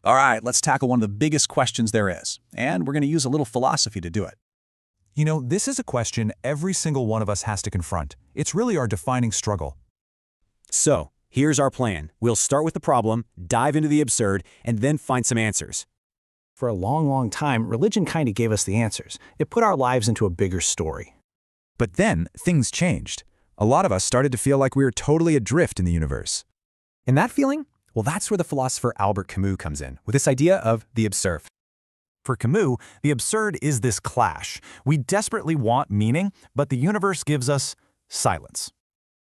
All right, let's tackle one of the biggest questions there is, and we're going to use a little philosophy to do it. You know, this is a question every single one of us has to confront. It's really our defining struggle. So, here's our plan. We'll start with the problem, dive into the absurd, and then find some answers. For a long, long time, religion kind of gave us the answers. It put our lives into a bigger story. But then, things changed. A lot of us started to feel like we were totally adrift in the universe. And that feeling? Well, that's where the philosopher Albert Camus comes in, with this idea of the absurd. For Camus, the absurd is this clash. We desperately want meaning, but the universe gives us silence.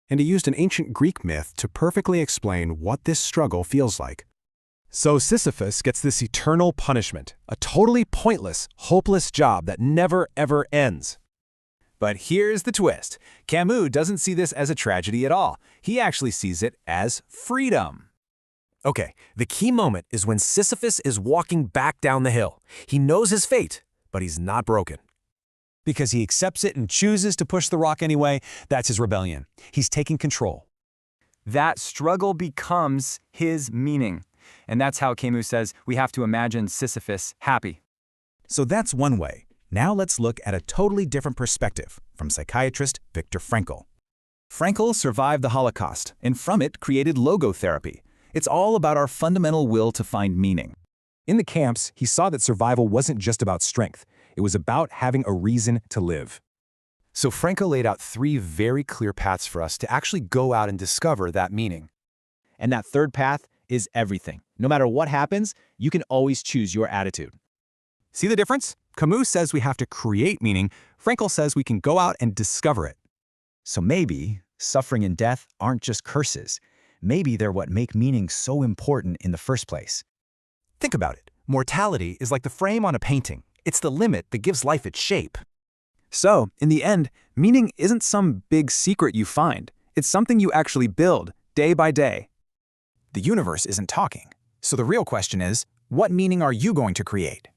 And he used an ancient Greek myth to perfectly explain what this struggle feels like. So Sisyphus gets this eternal punishment, a totally pointless, hopeless job that never, ever ends. But here's the twist. Camus doesn't see this as a tragedy at all. He actually sees it as freedom. Okay, the key moment is when Sisyphus is walking back down the hill. He knows his fate, but he's not broken. Because he accepts it and chooses to push the rock anyway, that's his rebellion. He's taking control. That struggle becomes his meaning. And that's how Camus says we have to imagine Sisyphus happy. So that's one way. Now let's look at a totally different perspective from psychiatrist Viktor Frankl. Frankl survived the Holocaust, and from it created Logotherapy. It's all about our fundamental will to find meaning. In the camps, he saw that survival wasn't just about strength. It was about having a reason to live. So Frankl laid out 3 very clear paths for us to actually go out and discover that meaning. And that third path is everything. No matter what happens, you can always choose your attitude. See the difference? Camus says we have to create meaning. Frankl says we can go out and discover it. So maybe suffering and death aren't just curses. Maybe they're what make meaning so important in the first place. Think about it. Mortality is like the frame on a painting. It's the limit that gives life its shape. So, in the end, meaning isn't some big secret you find. It's something you actually build, day by day. The universe isn't talking. So the real question is, what meaning are you going to create?